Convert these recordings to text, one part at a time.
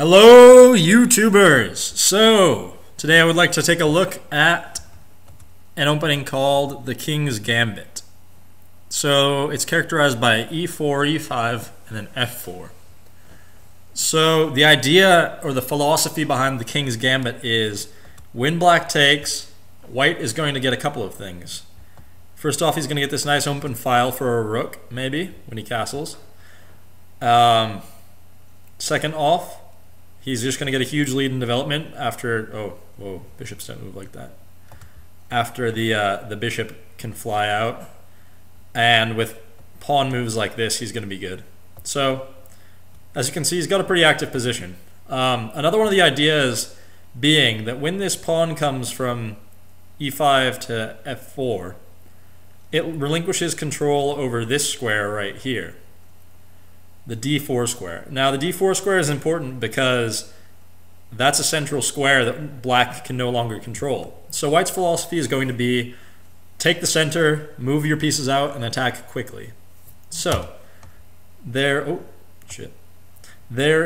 Hello, YouTubers! So, today I would like to take a look at an opening called the King's Gambit. So, it's characterized by e4, e5, and then f4. So, the idea or the philosophy behind the King's Gambit is when black takes, white is going to get a couple of things. First off, he's going to get this nice open file for a rook, maybe, when he castles. Second off, he's just going to get a huge lead in development after... Oh, whoa, bishops don't move like that. After the bishop can fly out. And with pawn moves like this, he's going to be good. So, as you can see, he's got a pretty active position. Another one of the ideas being that when this pawn comes from e5 to f4, it relinquishes control over this square right here. The d4 square. Now the d4 square is important because that's a central square that black can no longer control. So white's philosophy is going to be take the center, move your pieces out, and attack quickly. So there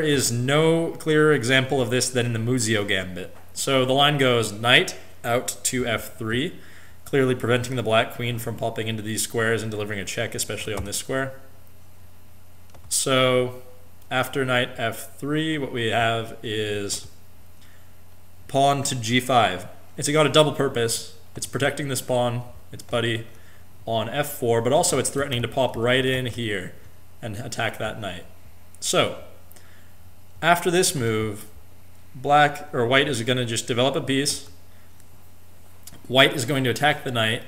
is no clearer example of this than in the Muzzio gambit. So the line goes knight out to f3, clearly preventing the black queen from popping into these squares and delivering a check, especially on this square. So after knight f3, what we have is pawn to g5. It's got a double purpose. It's protecting this pawn, its buddy, on f4, but also it's threatening to pop right in here and attack that knight. So after this move, white is going to just develop a piece. White is going to attack the knight,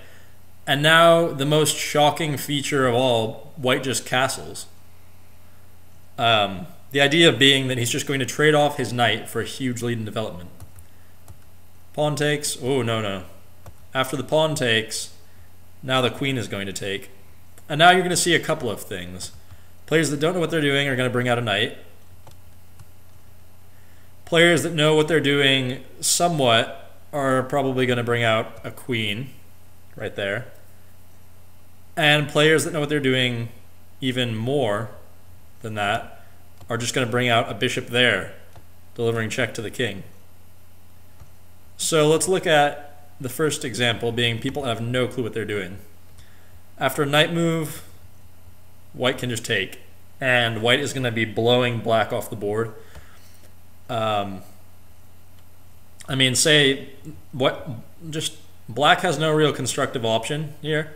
and now the most shocking feature of all, white just castles. The idea being that he's just going to trade off his knight for a huge lead in development. Pawn takes. Oh, no. After the pawn takes, now the queen is going to take. And now you're going to see a couple of things. Players that don't know what they're doing are going to bring out a knight. Players that know what they're doing somewhat are probably going to bring out a queen right there. And players that know what they're doing even more than that are just going to bring out a bishop there, delivering check to the king. So let's look at the first example being people have no clue what they're doing. After a knight move, white can just take, and white is going to be blowing black off the board. I mean, black has no real constructive option here,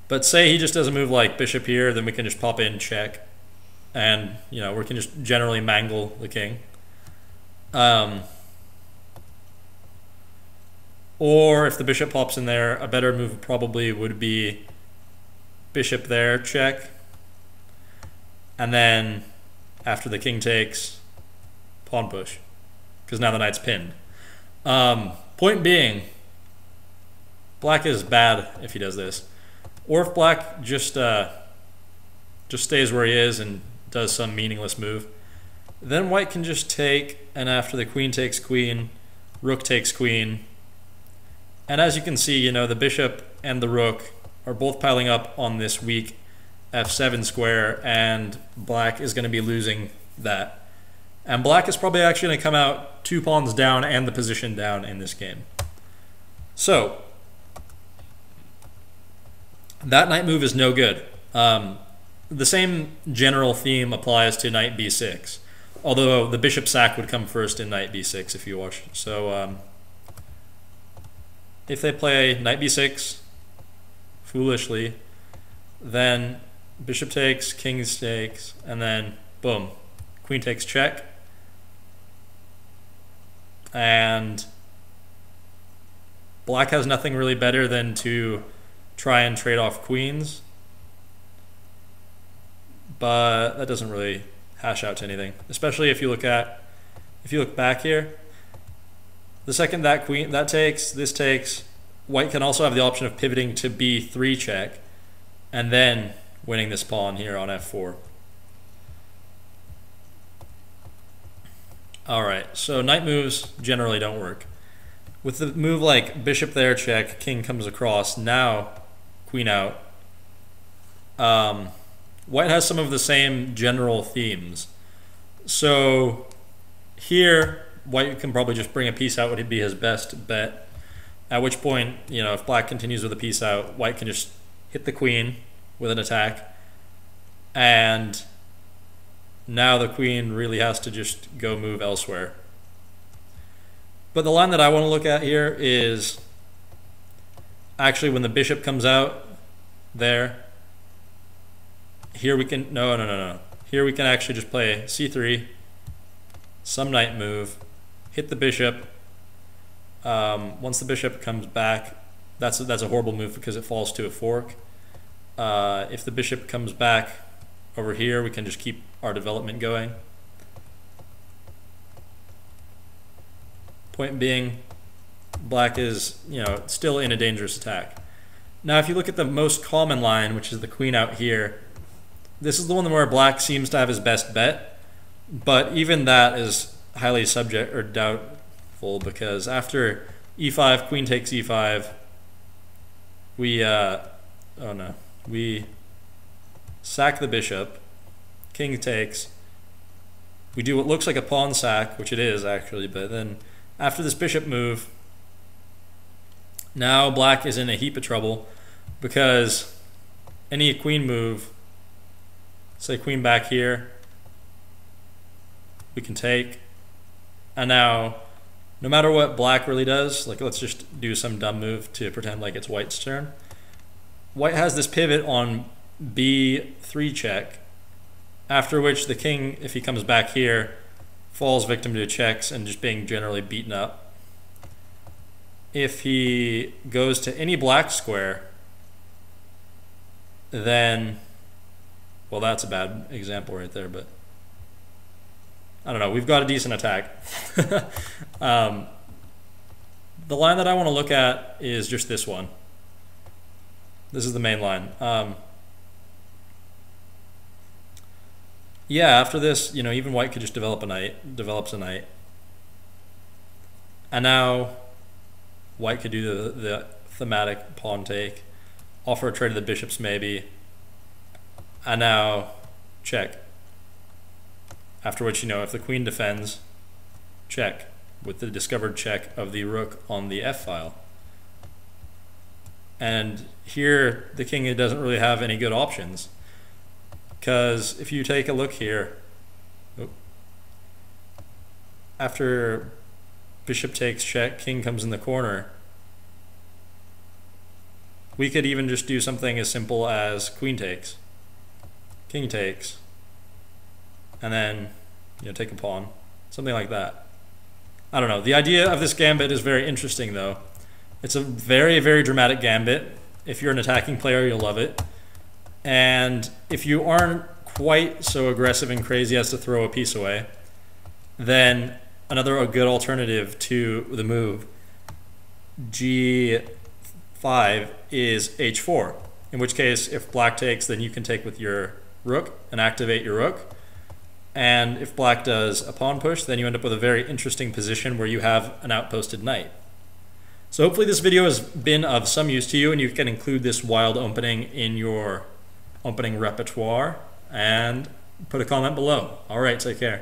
but say he just does a move like bishop here, then we can just pop in check. And, we can just generally mangle the king. Or if the bishop pops in there, a better move probably would be bishop there, check. And then after the king takes, pawn push. Because now the knight's pinned. Point being, black is bad if he does this. Or if black just stays where he is and does some meaningless move, then white can just take, and after the queen takes queen, rook takes queen, and as you can see, the bishop and the rook are both piling up on this weak f7 square, and black is going to be losing that. And black is probably actually going to come out 2 pawns down and the position down in this game. So that knight move is no good. The same general theme applies to knight b6, although the bishop sack would come first in knight b6 if you watch. So if they play knight b6 foolishly, then bishop takes, king takes, and then boom, queen takes check, and black has nothing really better than to try and trade off queens. But that doesn't really hash out to anything, especially if you look back here. The second that this takes, white can also have the option of pivoting to b3 check and then winning this pawn here on f4. Alright, so knight moves generally don't work. With the move like bishop there check, king comes across, now queen out. White has some of the same general themes. So Here, white can probably just bring a piece out, would be his best bet. At which point, you know, if black continues with a piece out, white can just hit the queen with an attack. And now the queen really has to just go move elsewhere. But the line that I want to look at here is actually when the bishop comes out there. Here we can, no. Here we can actually just play c3, some knight move, hit the bishop. Once the bishop comes back, that's a horrible move because it falls to a fork. If the bishop comes back over here, we can just keep our development going. Point being, black is, you know, still in a dangerous attack. Now if you look at the most common line, which is the queen out here, this is the one where black seems to have his best bet, but even that is highly subject or doubtful, because after e5, queen takes e5, we we sack the bishop, king takes, we do what looks like a pawn sack, which it is actually, but then after this bishop move, now black is in a heap of trouble, because any queen move, say queen back here, we can take, and now no matter what black really does, like let's just do some dumb move to pretend like it's white's turn. White has this pivot on b3 check, after which the king, if he comes back here, falls victim to checks and just being generally beaten up. If he goes to any black square, then, well, that's a bad example right there, but I don't know, we've got a decent attack. The line that I want to look at is just this one. This is the main line. Yeah, after this, you know, even white could just develops a knight. And now white could do the thematic pawn take, offer a trade to the bishops maybe, and now check. After which, you know, if the queen defends, check, with the discovered check of the rook on the f file. And here, the king doesn't really have any good options, because if you take a look here, after bishop takes check, king comes in the corner, we could even just do something as simple as queen takes, king takes, and then, you know, take a pawn, something like that. I don't know. The idea of this gambit is very interesting, though. It's a very, very dramatic gambit. If you're an attacking player, you'll love it. And if you aren't quite so aggressive and crazy as to throw a piece away, then a good alternative to the move g5 is h4. In which case, if black takes, then you can take with your rook and activate your rook. And if black does a pawn push, then you end up with a very interesting position where you have an outposted knight. So hopefully this video has been of some use to you, and you can include this wild opening in your opening repertoire, and put a comment below. All right, take care.